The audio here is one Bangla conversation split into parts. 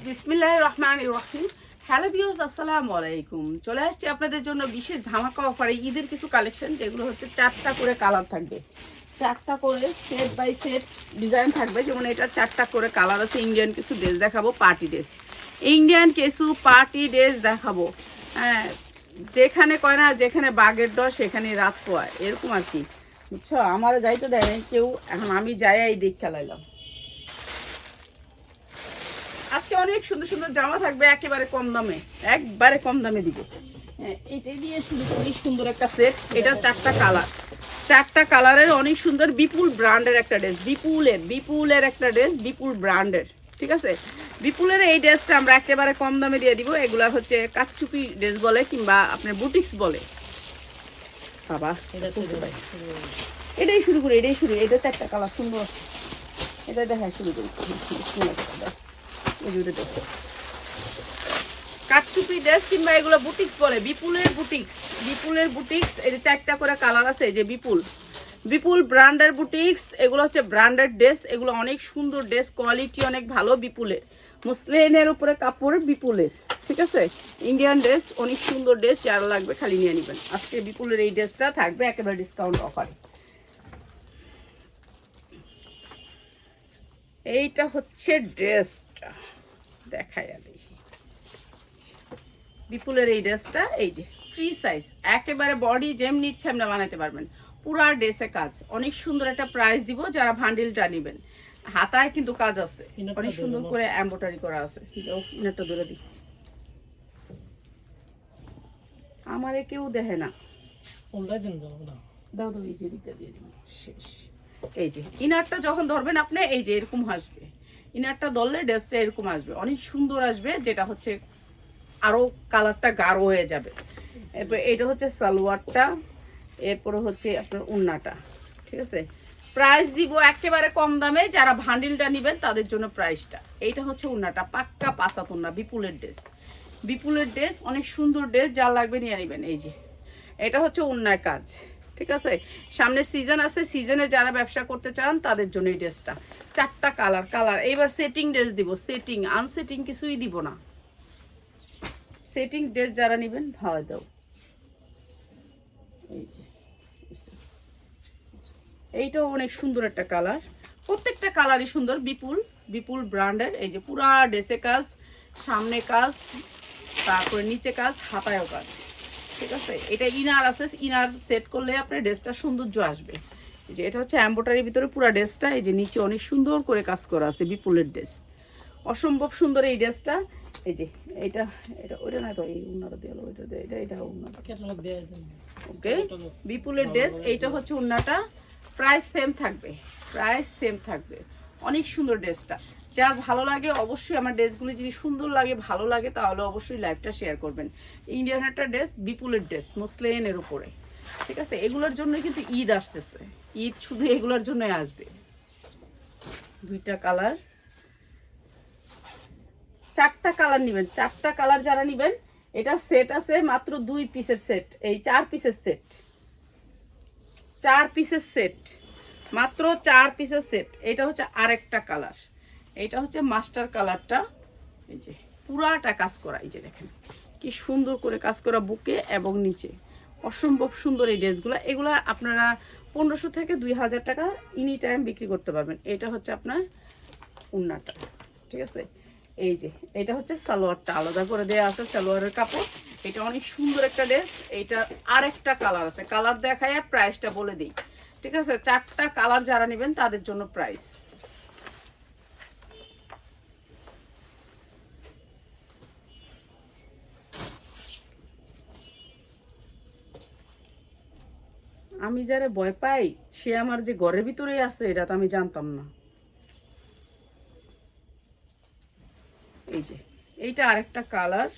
বিসমিল্লাহির রহমানির রহিম। হ্যালো ভিউয়ার্স, আসসালামু আলাইকুম। চলে আসছে আপনাদের জন্য বিশেষ ধামাকা অফারে ঈদের কিছু কালেকশন, যেগুলো হচ্ছে 4টা করে কালার থাকবে, 4টা করে সেট বাই সেট ডিজাইন থাকবে। যেমন এটা 4টা করে কালার আছে। ইন্ডিয়ান কিছু ড্রেস দেখাবো, পার্টি ড্রেস, ইন্ডিয়ান কিছু পার্টি ড্রেস দেখাবো। হ্যাঁ, যেখানে কয় না যেখানে বাঘের ডর সেখানে রাত পোয়ায়, এরকম আর কি, বুঝছো। আমার যাইতে দেয় না কেউ, এখন আমি যাই এই দিক খেলাইলাম। আজকে অনেক সুন্দর সুন্দর জামা থাকবে একেবারে কম দামে, একবারে কম দামে দিব। হ্যাঁ, এটাই দিয়ে শুরু করি। সুন্দর একটা সেট, এটা 4টা কালার, 4টা কালারের অনেক সুন্দর। বিপুল ব্র্যান্ডের একটা ড্রেস, বিপুলের একটা ড্রেস, বিপুল ব্র্যান্ডের, ঠিক আছে। বিপুলের এই ড্রেসটা আমরা একেবারে কম দামে দিয়ে দিব। এগুলা হচ্ছে কাচচুপি ড্রেস বলে, কিংবা আপনার বুটিক্স বলে। বাবা এটাই শুরু করি, এটাই শুরু। এটা 4টা কালার সুন্দর, এটা দেখায় শুরু করি। কাটচুপি ড্রেস কিংবা এগুলো বুটিক্স বলে, বিপুলের বুটিক্স। এই যে 4টা করে কালার আছে। এই যে বিপুল ব্র্যান্ডের বুটিক্স, এগুলো হচ্ছে ব্র্যান্ডেড ড্রেস। এগুলো অনেক সুন্দর ড্রেস, কোয়ালিটি অনেক ভালো। বিপুলের মুসলিনের উপরে কাপড়, বিপুলের, ঠিক আছে। ইন্ডিয়ান ড্রেস, অনেক সুন্দর ড্রেস। যারা লাগবে খালি নিয়ে নেবেন। আজকে বিপুলের এই ড্রেসটা থাকবে একেবারে ডিসকাউন্ট অফারে। এইটা হচ্ছে ড্রেসটা, দেখায় দেখি। বিপুলের এই ড্রেসটা, এই যে ফ্রি সাইজ, একেবারে বডি যেমনি ইচ্ছে আমরা বানাইতে পারবেন। পুরা ড্রেসে কাজ, অনেক সুন্দর একটা প্রাইস দিব যারা ভান্ডিলটা নেবেন। হাতায় কিন্তু কাজ আছে, অনেক সুন্দর করে এমব্রয়ডারি করা আছে। ইনারটা ধরে দিই, আমারে কেউ দেখে না। দাও দাও, এই যে দিকটা দিয়ে দিব, শেষ। এই যে ইনারটা যখন ধরবেন আপনি, এই যে এরকম আসবে। ইনারটা ধরলে ড্রেসটা এরকম আসবে, অনেক সুন্দর আসবে, যেটা হচ্ছে আরো কালারটা গাঢ় হয়ে যাবে। এরপর এটা হচ্ছে সালোয়ারটা, এরপরে হচ্ছে আপনার ওড়নাটা, ঠিক আছে। প্রাইস দিব একেবারে কম দামে, যারা ভান্ডিলটা নেবেন তাদের জন্য প্রাইসটা। এইটা হচ্ছে ওড়নাটা, পাক্কা পাসাত ওড়না, বিপুলের ড্রেস, অনেক সুন্দর ড্রেস। যা লাগবে নিয়ে নেবেন। এই যে এটা হচ্ছে ওড়নার কাজ, ঠিক আছে। সামনে সিজন আছে, সিজনে যারা ব্যবসা করতে চান তাদের জন্য এই ড্রেসটা। 4টা কালার। এইবার সেটিং ড্রেস দিব, সেটিং, আনসেটিং কিছুই দিব না। সেটিং ড্রেস যারা নেবেন হয় দাও। এই যে এইটাও অনেক সুন্দর একটা কালার, প্রত্যেকটা কালারই সুন্দর। বিপুল ব্র্যান্ডের। এই যে পুরা ড্রেসে কাজ, সামনে কাজ, তারপরে নিচে কাজ, হাতায়ও কাজ, ঠিক আছে। এটা ইনার আছে, ইনার সেট করলে আপনার ড্রেসটা সৌন্দর্য আসবে। এই যে এটা হচ্ছে এমব্রয়ডারির ভিতরে পুরা ড্রেসটা। এই যে নিচে অনেক সুন্দর করে কাজ করা আছে, বিপুলের ড্রেস, অসম্ভব সুন্দর এই ড্রেসটা। এই যে এটা ওইটা না তো, এই উন্নাটা দিয়ে ওইটা দিয়ে, এটা উন্নাটা ওকে। বিপুলের ড্রেস, এইটা হচ্ছে উন্নাটা। প্রাইস সেম থাকবে, অনেক সুন্দর ড্রেসটা। যার ভালো লাগে অবশ্যই, আমার ড্রেসগুলি যদি সুন্দর লাগে, ভালো লাগে, তাহলে অবশ্যই লাইভটা শেয়ার করবেন। ইন্ডিয়ান একটা ড্রেস, বিপুলের ড্রেস, মুসলিনের উপরে, ঠিক আছে। এগুলোর জন্য কিন্তু ঈদ আসতেছে, ঈদ শুধু এগুলোর জন্যই আসবে। 2টা কালার, 4টা কালার নেবেন। 4টা কালার যারা নেবেন, এটা সেট আছে মাত্র 2 পিসের সেট। এই 4 পিসের সেট, 4 পিসের সেট, মাত্র 4 পিসের সেট। এটা হচ্ছে আরেকটা কালার, এটা হচ্ছে মাস্টার কালারটা। এই যে পুরাটা কাজ করা, এই যে দেখেন কি সুন্দর করে কাজ করা বুকে এবং নিচে, অসম্ভব সুন্দর এই ড্রেসগুলো। এগুলা আপনারা 1500 থেকে 2000 টাকা এনি টাইম বিক্রি করতে পারবেন। এটা হচ্ছে আপনার ওড়নাটা, ঠিক আছে। এই যে এটা হচ্ছে সালোয়ারটা, আলাদা করে দেওয়া আছে সালোয়ারের কাপড়। এটা অনেক সুন্দর একটা ড্রেস। এইটা আরেকটা কালার আছে, কালার দেখায় প্রাইসটা বলে দিই, ঠিক আছে। 4টা কালার যারা নেবেন তাদের জন্য প্রাইস। আমি যারা ভয় পাই, সে আমার যে ঘরের ভিতরেই আছে, এটা তো আমি জানতাম না। এই যে এইটা আরেকটা কালার,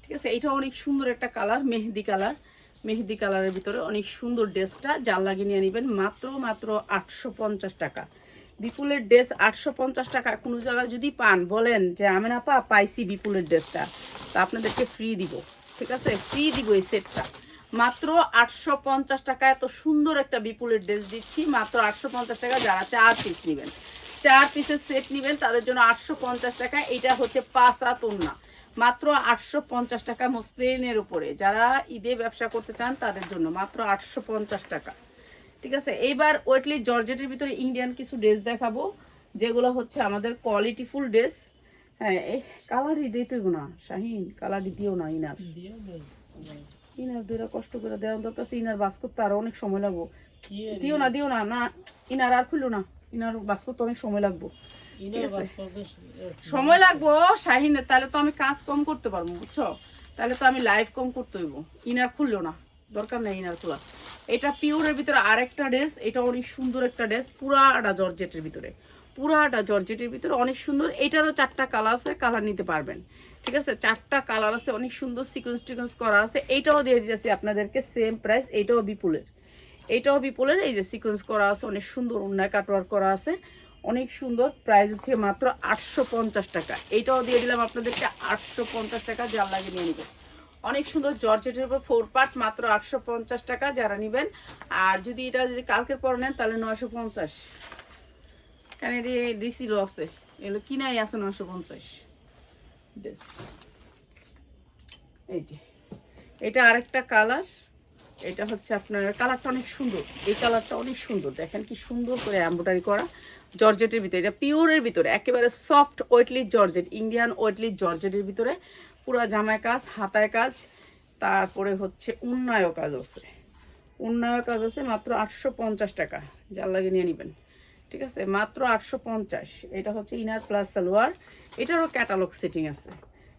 ঠিক আছে। এটা অনেক সুন্দর একটা কালার, মেহেদি কালারের ভিতরে অনেক সুন্দর ড্রেসটা। যার লাগিয়ে নিয়ে নেবেন মাত্র 850 টাকা। বিপুলের ড্রেস 850 টাকা। কোনো জায়গায় যদি পান, বলেন যে আমি না পাইছি বিপুলের ড্রেসটা, তা আপনাদেরকে ফ্রি দিব, ঠিক আছে। ফ্রি দিব এই সেটটা মাত্র 850 টাকা। এত সুন্দর একটা বিপুলের ড্রেস দিচ্ছি মাত্র 850 টাকা। যারা 4 পিস নেবেন, 4 পিসের সেট নেবেন তাদের জন্য 850 টাকা। এটা হচ্ছে 5 হাত ওড়না, মাত্র 850 টাকা মসলিনের উপরে। যারা ঈদে ব্যবসা করতে চান তাদের জন্য মাত্র 850 টাকা। ঠিক আছে, এইবার ওয়েটলি জর্জেটের ভিতরে ইন্ডিয়ান কিছু ড্রেস দেখাবো, যেগুলো হচ্ছে আমাদের কোয়ালিটিফুল ড্রেস। হ্যাঁ, এই কালারই দিতে না শাহিন, কালারই দিও না। ইনার দুইটা কষ্ট করে দেওয়া দরকার। ইনার বাস করতে আরো অনেক সময় লাগবো। দিও না না, ইনার আর খুললো না, ইনার বাস করতে অনেক সময় লাগবো। সময় লাগবো শাহিন, তাহলে তো আমি কাজ কম করতে পারবো, বুঝছো? তাহলে তো আমি লাইভ কম করতে হইব। ইনার খুললো না, দরকার নেই ইনার খোলা। এটা পিওরের ভিতরে আরেকটা ড্রেস, এটা অনেক সুন্দর একটা ড্রেস, পুরাটা জর্জেটের ভিতরে, পুরাটা জর্জেটের ভিতরে অনেক সুন্দর। এটারও 4টা কালার আছে, কালার নিতে পারবেন। ঠিক আছে, 4টা কালার আছে, অনেক সুন্দর সিকোয়েন্স টিকোয়েন্স করা আছে। এইটাও দিয়ে দিতেছি আপনাদেরকে সেম প্রাইস। এইটাও বিপুলের, এই যে সিকোয়েন্স করা আছে, অনেক সুন্দর অন্যায় কাটওয়ার্ক করা আছে, অনেক সুন্দর। প্রাইস হচ্ছে মাত্র 850 টাকা। এইটাও দিয়ে দিলাম আপনাদেরকে 850 টাকা, যার লাগে নিয়ে নেবেন। অনেক সুন্দর জর্জেটের উপর 4 পার্ট, মাত্র 850 টাকা যারা নেবেন। আর যদি এটা যদি কালকের পর নেন তাহলে 950। কেন এটি দিছিল আছে, এগুলো কিনাই আছে 950। বেশ, এই যে এটা আরেকটা কালার। এটা হচ্ছে আপনার কালারটা অনেক সুন্দর, এই কালারটা অনেক সুন্দর। দেখেন কি সুন্দর করে এমব্রয়ডারি করা জর্জেটের ভিতরে, এটা পিওরের ভিতরে, একেবারে সফট ওয়েটলি জর্জেট, ইন্ডিয়ান ওয়েটলি জর্জেটের ভিতরে। পুরো জামায় কাজ, হাতায় কাজ, তারপরে হচ্ছে উন্নয় কাজ আছে, মাত্র 850 টাকা, যার লাগে নিয়ে নেবেন। ঠিক আছে, মাত্র 850। এটা হচ্ছে ইনার প্লাস সালোয়ার, এটারও ক্যাটালগ সেটিং আছে।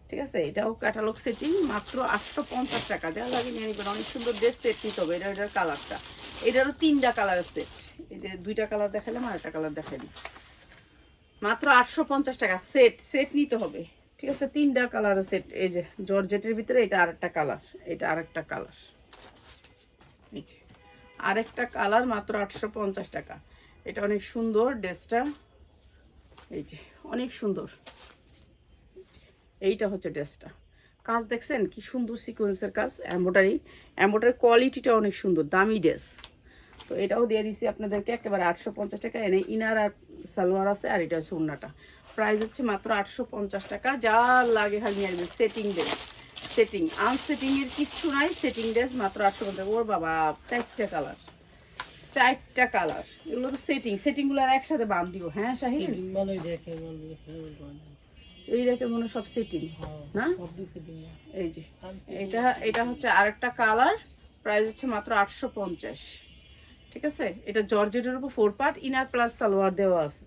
ঠিক আছে, এটাও ক্যাটালগ সেটিং, মাত্র 850 টাকা, যার লাগে নিয়ে নেবেন। অনেক সুন্দর ড্রেস সেট নিতে হবে। এটার কালারটা, এটারও 3টা কালারের সেট। এই যে 2টা কালার দেখালাম, আর একটা কালার দেখাইনি। মাত্র 850 টাকা সেট নিতে হবে। ঠিক আছে, 3টা কালারের সেট। এই যে জর্জেটের ভিতরে এটা আরেকটা কালার, এটা আরেকটা কালার, এই যে আরেকটা কালার, মাত্র 850 টাকা। এটা অনেক সুন্দর ড্রেসটা, এই যে অনেক সুন্দর। এইটা হচ্ছে ড্রেসটা, কাজ দেখছেন কি সুন্দর সিকোয়েন্সের কাজ, এমব্রয়ডারি কোয়ালিটিটা অনেক সুন্দর, দামি ড্রেস। তো এটাও দিয়ে দিচ্ছি আপনাদেরকে একেবারে 850 টাকা। এনে ইনার আর সালোয়ার আছে, আর এটা হচ্ছে ওড়নাটা। প্রাইস হচ্ছে মাত্র 850 টাকা, যা লাগে খালি নিয়ে আসবে। সেটিং ড্রেস, সেটিং আনসেটিং এর কিচ্ছু নাই, সেটিং ড্রেস মাত্র 850। ওর বাবা, 4টা কালার, 4টা কালার, এগুলো তো সেটিংগুলো আর একসাথে বাঁধ দিও। হ্যাঁ শাহিন, এই রেখে মনে সব সেটিং না। এই যে এটা হচ্ছে আরেকটা কালার, প্রাইস হচ্ছে মাত্র 850। ঠিক আছে, এটা জর্জেটের উপর 4 পার্ট, ইনার প্লাস সালোয়ার দেওয়া আছে,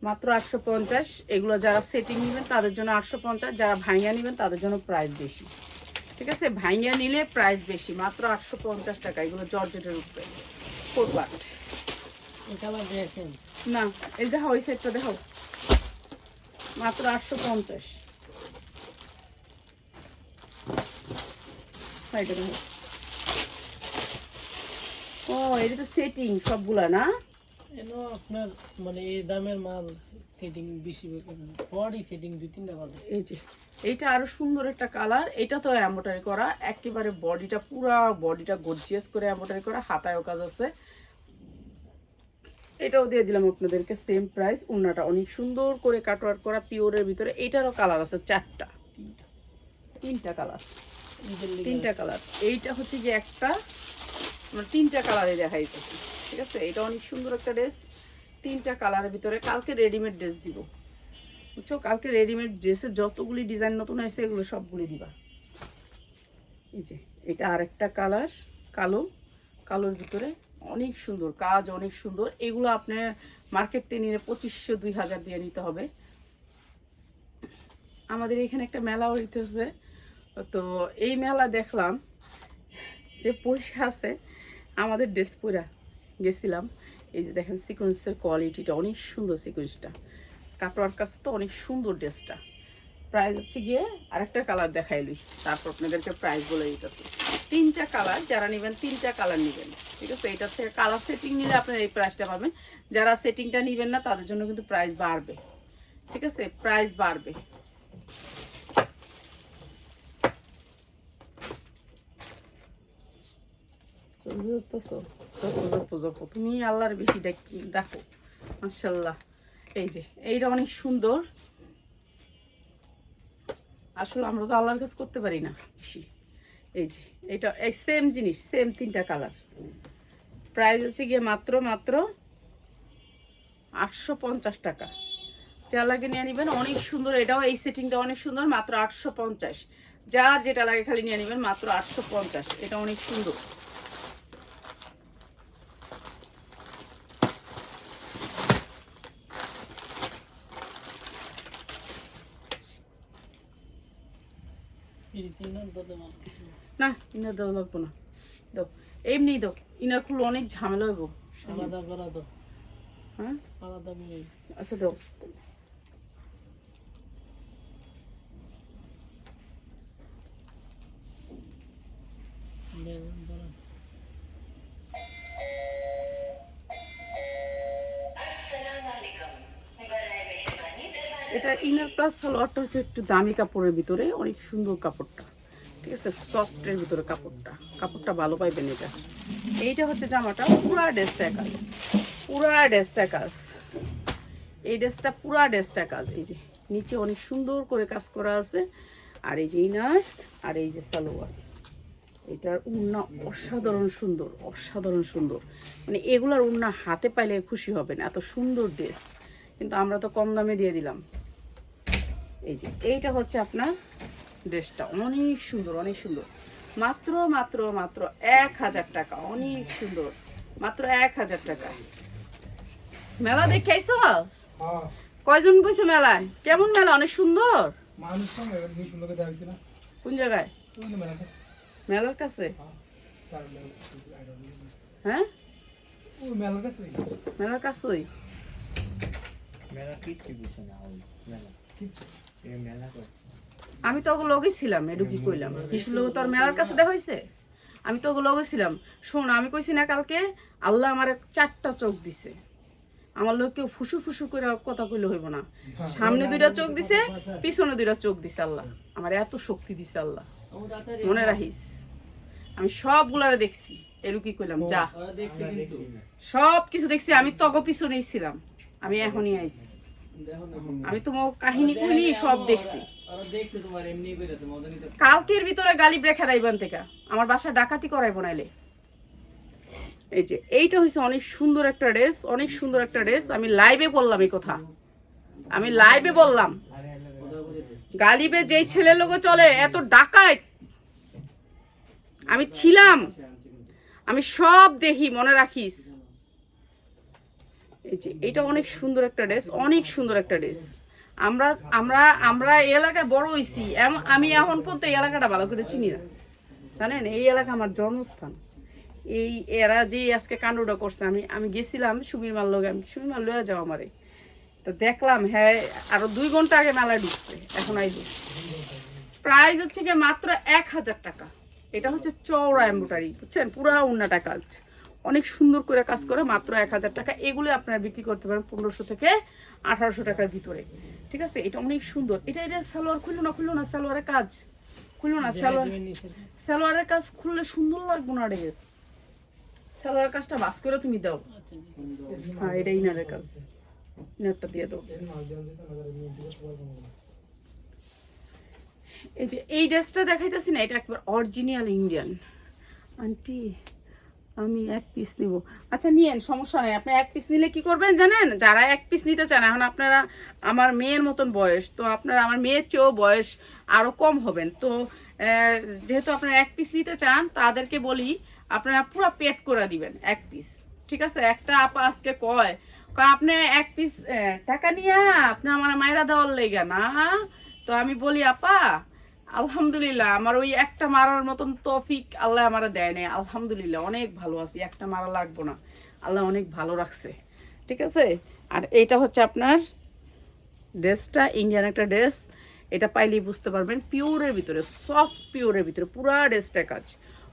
মাত্র 850। এগুলো যারা সেটিং নেবেন তাদের জন্য 850, যারা ভাইয়া নেবেন তাদের জন্য প্রাইস বেশি। ঠিক আছে, ভাইয়া নিলে প্রাইস বেশি, মাত্র 850 টাকা। এগুলো জর্জেটের উপরে 4 পার্ট। না, এই দেখো ওই সেটটা দেখো, মাত্র 850। ও, এটা তো সেটিং সবগুলা না, আপনার মানে এই দামের মাল সেটিং বেশি, বডি সেটিং 2-3টা বাজে। এই যে এইটা আরো সুন্দর একটা কালার, এটা তো এমব্রয়ডারি করা, একেবারে বডিটা পুরা বডিটা গর্জিয়াস করে এমব্রয়ডারি করা, হাতায়ও কাজ আছে। এটাও দিয়ে দিলাম আপনাদেরকে সেম প্রাইস। ওড়নাটা অনেক সুন্দর করে কাটওয়ার্ক করা পিওরের ভিতরে। এটারও কালার আছে 4টা, 3টা কালার, 3টা কালার। এইটা হচ্ছে যে একটা, আমরা 3টা কালারে দেখাইতেছি। ঠিক আছে, এটা অনেক সুন্দর একটা ড্রেস, 3টা কালারের ভিতরে। কালকে রেডিমেড ড্রেস দিব, বুঝছো? কালকে রেডিমেড ড্রেসের যতগুলি ডিজাইন নতুন আসছে এগুলো সবগুলি দিবা। এই যে এটা আরেকটা কালার, কালোর ভিতরে অনেক সুন্দর কাজ, অনেক সুন্দর। এগুলো আপনার মার্কেট থেকে নিলে 2500-2000 দিয়ে নিতে হবে। আমাদের এখানে একটা মেলা হইতেছে, তো এই মেলা দেখলাম যে পয়সা আছে, আমাদের ড্রেস পরা গেছিলাম। এই যে দেখেন সিকোয়েন্সের কোয়ালিটিটা অনেক সুন্দর, সিকোয়েন্সটা কাটওয়ার্ক কাজ তো অনেক সুন্দর ড্রেসটা। প্রাইস হচ্ছে গিয়ে আরেকটা কালার দেখাইলি, তারপর আপনাদেরকে প্রাইস বলে দিতেছে। 3টা কালার, যারা নেবেন 3টা কালার নেবেন। ঠিক আছে, এটার থেকে কালার সেটিং নিলে আপনারা এই প্রাইসটা পাবেন। যারা সেটিংটা নেবেন না তাদের জন্য কিন্তু প্রাইস বাড়বে। ঠিক আছে, প্রাইস বাড়বে। তুমি আল্লাহর বেশি দেখো, মাশাআল্লাহ। এই যে এইটা অনেক সুন্দর। আসলে আমরা তো আল্লাহর কাজ করতে পারি না বেশি। এই যে এটা এই সেম জিনিস, সেম 3টা কালার, প্রাইস হচ্ছে গিয়ে মাত্র 850 টাকা। যা লাগে নিয়ে নেবেন, অনেক সুন্দর। এটাও এই সেটিংটা অনেক সুন্দর, মাত্র 850। যার যেটা লাগে খালি নিয়ে নেবেন, মাত্র 850। এটা অনেক সুন্দর। না ইনার দেওয়া লাগবো না, দাও এমনি দাও। ইনার খুলে অনেক ঝামেলা হইব। আলাদা করা দাও। হ্যাঁ আলাদা করে। আচ্ছা দাও। এটা ইনার প্লাস সালোয়ারটা হচ্ছে একটু দামি কাপড়ের ভিতরে, অনেক সুন্দর কাপড়টা, ঠিক আছে, সফটের ভিতরে কাপড়টা ভালো পাইবেন। এইটা হচ্ছে জামাটা, পুরা ড্রেসটা কাজ, পুরা ড্রেসটা কাজ। এই ড্রেসটা পুরা ড্রেসটা কাজ। এই যে নিচে অনেক সুন্দর করে কাজ করা আছে, আর এই যে ইনার, আর এই যে সালোয়ার। এটার উন্না অসাধারণ সুন্দর, অসাধারণ সুন্দর। মানে এগুলার উন্না হাতে পাইলে খুশি হবেন, এত সুন্দর ড্রেস। কিন্তু আমরা তো কম দামে দিয়ে দিলাম। এই যে এইটা হচ্ছে আপনার ড্রেসটা, অনেক সুন্দর, অনেক সুন্দর। মাত্র মাত্র মাত্র 1000 টাকা, অনেক সুন্দর, মাত্র 1000 টাকা। মেলা দেখে আইছো? কয়জন বসে মেলায়? কেমন মেলা? অনেক সুন্দর। কোন জায়গায়? মেলার কাছে। হ্যাঁ মেলার কাছেই। আমি তো ওগুলো লগে ছিলাম, এটু কি কইলাম, শিশুর লোক তো আর মেলার কাছে দেখা হয়েছে। আমি তো ওগুলো লগে ছিলাম। শোন, আমি কইছি না কালকে, আল্লাহ আমার 4টা চোখ দিছে। আমার লোক কেউ ফুসু ফুসু করে কথা কইলে হইব না। সামনে 2টা চোখ দিছে, পিছনে 2টা চোখ দিছে আল্লাহ। আমার এত শক্তি দিছে আল্লাহ, মনে রাখিস। আমি সবগুলারে দেখছি, এরু কি কইলাম, যা সব কিছু দেখছি। আমি তগো পিছনেই ছিলাম, আমি এখনই আইছি। আমি তোমার কাহিনী কইনি, সব দেখছি। কালকের ভিতরে গালি রেখা দাইবান থেকে আমার বাসা ডাকাতি করাইব নাইলে। এই যে এইটা হচ্ছে অনেক সুন্দর একটা ড্রেস, অনেক সুন্দর একটা ড্রেস। আমি লাইভে বললাম এই কথা, আমি লাইভে বললাম। গালিবে যেই ছেলে লোক চলে এত ডাকায়, আমি ছিলাম, আমি সব দেখি, মনে রাখিস। এই যে এটা অনেক সুন্দর একটা ড্রেস, অনেক সুন্দর একটা ড্রেস। আমরা আমরা আমরা এই এলাকায় বড় হইছি, আমি এখন পর্যন্ত এই এলাকাটা ভালো করে চিনি না, জানেন। এই এলাকা আমার জন্মস্থান। এই এরা যে আজকে কাণ্ডটা করছে, আমি গেছিলাম সুমির মার লগে, আমি সুমির মার লয়ে যাও আমারে, তো দেখলাম হ্যাঁ আরো 2 ঘন্টা আগে মেলায় ঢুকছে, এখন আইব। প্রাইস হচ্ছে গিয়ে মাত্র 1000 টাকা। এটা হচ্ছে চওড়া এমব্রয়ডারি, বুঝছেন, পুরা উন্নাটা কাজ, অনেক সুন্দর করে কাজ করে, মাত্র 1000 টাকা। এগুলো আপনারা বিক্রি করতে পারেন 1500 থেকে 1800 টাকার ভিতরে, ঠিক আছে। এটা অনেক সুন্দর। এটা সালোয়ার খুললো না, সালোয়ারের কাজ খুললো না, সালোয়ারের কাজ খুললে সুন্দর লাগবে না ড্রেস। সালোয়ারের কাজটা বাস করে তুমি দাও। হ্যাঁ এটা ইনারের কাজ, ইনারটা দিয়ে দাও। এই যে এই ড্রেসটা দেখাইতেছি না, এটা একবার অরিজিনাল ইন্ডিয়ান। আন্টি আমি 1 পিস নিব। আচ্ছা নিয়েন, সমস্যা নেই। আপনি 1 পিস নিলে কি করবেন জানেন, যারা 1 পিস নিতে চান, এখন আপনারা আমার মেয়ের মতন বয়স, তো আপনারা আমার মেয়ের চেয়েও বয়স আরো কম হবেন, তো যেহেতু আপনারা 1 পিস নিতে চান, তাদেরকে বলি আপনারা পুরো পেড করে দিবেন 1 পিস, ঠিক আছে। একটা আপা আজকে কয় আপনি 1 পিস টাকা নিয়ে আপনি আমার মায়েরা দেওয়ার লেগে না। তো আমি বলি আপা আলহামদুলিল্লাহ, আমার ওই একটা মারার মতন তৌফিক আল্লাহ আমার দেয় নাই, আলহামদুলিল্লাহ অনেক ভালো আছি, একটা মারা লাগবো না, আল্লাহ অনেক ভালো রাখছে, ঠিক আছে। আর এইটা হচ্ছে আপনার ড্রেসটা, ইন্ডিয়ান একটা ড্রেস। এটা পাইলেই বুঝতে পারবেন, পিওরের ভিতরে, সফট পিওরের ভিতরে, পুরা ড্রেসটা কাজ,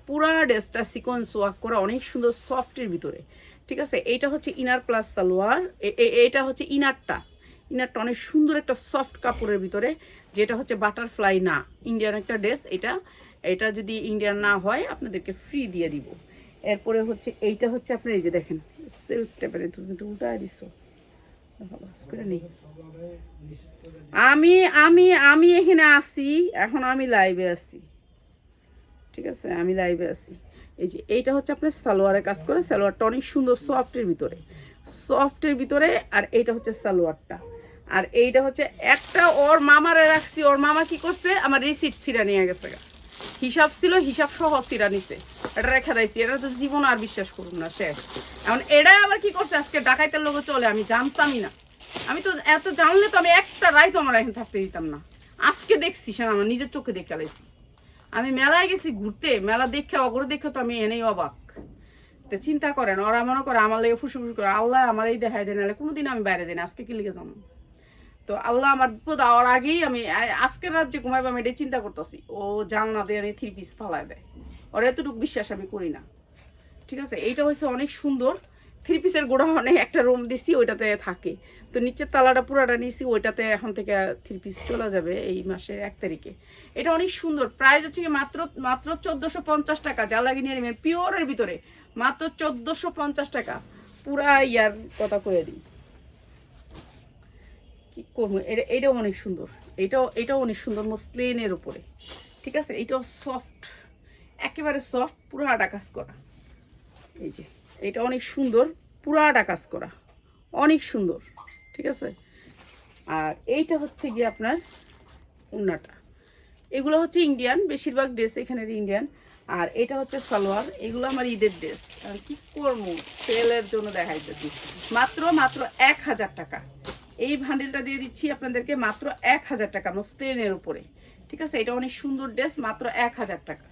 পুরা ড্রেসটা সিকোয়েন্স ওয়ার্ক করা, অনেক সুন্দর সফটের ভিতরে, ঠিক আছে। এইটা হচ্ছে ইনার প্লাস সালোয়ার। এইটা হচ্ছে ইনারটা অনেক সুন্দর একটা সফট কাপড়ের ভিতরে, যেটা হচ্ছে বাটারফ্লাই না, ইন্ডিয়ান একটা ড্রেস। এটা যদি ইন্ডিয়ান না হয় আপনাদেরকে ফ্রি দিয়ে দিব। এরপরে হচ্ছে এইটা হচ্ছে আপনার, এই যে দেখেন সিল্ক টাইপের, তুমি তো উল্টায় দিছো, ভাজ করে নিই। আমি আমি আমি এখানে আসি, এখন আমি লাইভে আছি, ঠিক আছে, আমি লাইভে আছি। এই যে এইটা হচ্ছে আপনার সালোয়ারের কাজ করে, সালোয়ারটা অনেক সুন্দর সফটের ভিতরে, সফটের ভিতরে। আর এইটা হচ্ছে সালোয়ারটা, আর এইটা হচ্ছে একটা ওর মামারে রাখছি, ওর মামা কি করছে আমার রিসিট ছিঁড়া নিয়ে গেছে, হিসাব ছিল হিসাব সহ ছিঁড়া নিছে, এটা রেখে দিয়েছি, এটা তো জীবন আর বিশ্বাস করুন না, শেষ। এখন এটাই আবার কি করছে আজকে ডাকাইতের লোক চলে, আমি জানতামই না, আমি তো এত জানলে তো আমি একটা রাইতো আমার এখন থাকতে দিতাম না। আজকে দেখছি সে আমার নিজের চোখে দেখে আলাইছি, আমি মেলায় গেছি ঘুরতে, মেলা দেখে অগর দেখে তো আমি এনেই অবাক। তো চিন্তা করেন, ওরা মনে করে আমার লেগে ফুসুফুস করে, আল্লাহ আমার এই দেখাই দেয়, নাহলে কোনোদিন আমি বাইরে যাই না, আজকে কি লেগে যাবো। তো আল্লাহ আমার বিপদ আওয়ার আগেই আমি আজকের রাত যে ঘুমাইবো আমি এটাই চিন্তা করতেছি, ও জানলা দিয়ে 3 পিস ফালায় দেয়, ওর এতটুকু বিশ্বাস আমি করি না, ঠিক আছে। এইটা হচ্ছে অনেক সুন্দর 3 পিসের গোডাউনে একটা রুম দিছি, ওইটাতে থাকে। তো নিচের তালাটা পুরাটা নিছি, ওইটাতে এখন থেকে 3 পিস চলে যাবে এই মাসের 1 তারিখে। এটা অনেক সুন্দর, প্রাইস হচ্ছে কি মাত্র 1450 টাকা, যা লাগে নিয়ে নেবেন, পিওরের ভিতরে মাত্র 1450 টাকা। পুরা ইয়ার কথা করে দিই, কি করবো, এটাও অনেক সুন্দর, এটাও অনেক সুন্দর মসলিনের উপরে, ঠিক আছে। এটাও সফট, একেবারে সফট, পুরাটা কাজ করা। এই যে এটা অনেক সুন্দর, পুরাটা কাজ করা, অনেক সুন্দর, ঠিক আছে। আর এইটা হচ্ছে গিয়ে আপনার ওড়নাটা, এগুলো হচ্ছে ইন্ডিয়ান, বেশিরভাগ ড্রেস এখানের ইন্ডিয়ান। আর এটা হচ্ছে সালোয়ার, এগুলো আমার ঈদের ড্রেস, আর কি করবো, সেলের জন্য দেখাইতেছি। মাত্র 1000 টাকা এই ভান্ডেলটা দিয়ে দিচ্ছি আপনাদেরকে, মাত্র 1000 টাকা মসলিনের উপরে, ঠিক আছে। এটা অনেক সুন্দর ড্রেস, মাত্র 1000 টাকা,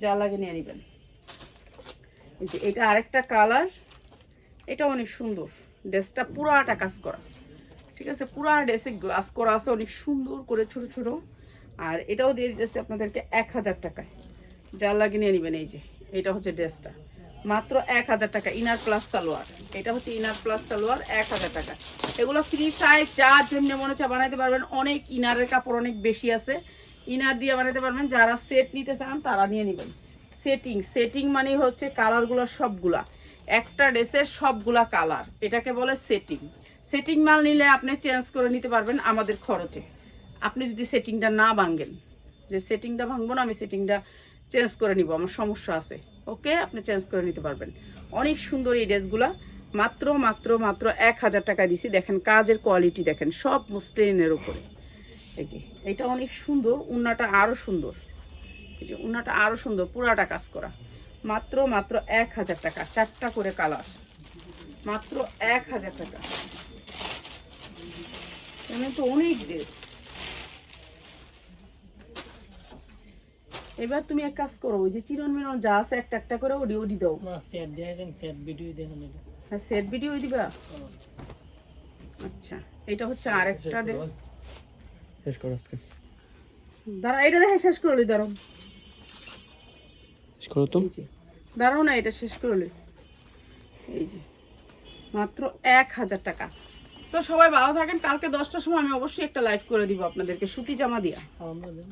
যা লাগে নিয়ে নেবেন। এই যে এটা আরেকটা কালার, এটা অনেক সুন্দর, ড্রেসটা পুরাটা কাজ করা, ঠিক আছে, পুরা ড্রেসে গ্লাস করা আছে অনেক সুন্দর করে ছোট ছোট। আর এটাও দিয়ে দিতেছে আপনাদেরকে 1000 টাকায়, যা লাগে নিয়ে নেবেন। এই যে এটা হচ্ছে ড্রেসটা, মাত্র 1000 টাকা, ইনার প্লাস সালোয়ার, এটা হচ্ছে ইনার প্লাস সালোয়ার, 1000 টাকা। এগুলো ফ্রি সাইজ, যা যেমনি মনে হচ্ছে বানাইতে পারবেন, অনেক ইনারের কাপড় অনেক বেশি আছে, ইনার দিয়ে বানাইতে পারবেন। যারা সেট নিতে চান তারা নিয়ে নেবেন। সেটিং মানে হচ্ছে কালারগুলো সবগুলা, একটা ড্রেসের সবগুলা কালার, এটাকে বলে সেটিং মাল নিলে আপনি চেঞ্জ করে নিতে পারবেন আমাদের খরচে। আপনি যদি সেটিংটা না ভাঙেন, যে সেটিংটা ভাঙবো না, আমি সেটিংটা চেঞ্জ করে নিব, আমার সমস্যা আছে, ওকে, আপনি চেঞ্জ করে নিতে পারবেন। অনেক সুন্দর এই ড্রেসগুলা, মাত্র 1000 টাকা দিছি। দেখেন কাজের কোয়ালিটি দেখেন, সব মসলিনের উপরে। এই যে এটা অনেক সুন্দর, ওড়নাটা আরও সুন্দর, এই যে ওড়নাটা আরও সুন্দর, পুরাটা কাজ করা, মাত্র 1000 টাকা, 4টা করে কালার, মাত্র 1000 টাকা। এমনি তো অনেক ড্রেস। এবার তুমি এক কাজ করো, ওই যে চিরন মিরন যা আছে একটা একটা করে ওডি দাও। না সেট দেখাইছেন, সেট ভিডিও দেখান এটা। হ্যাঁ সেট ভিডিও দিবা। আচ্ছা এটা হচ্ছে আরেকটা ড্রেস, শেষ করো আজকে, দাঁড়া এটা দেখে শেষ করলি, দাঁড়াও শেষ করো তো, দাঁড়াও না, এটা শেষ করলি। এই যে মাত্র 1000 টাকা। তো সবাই ভালো থাকেন, কালকে 10টার সময় আমি অবশ্যই একটা লাইভ করে দিব আপনাদেরকে সুতি জামা দিয়া। সালাম দেন।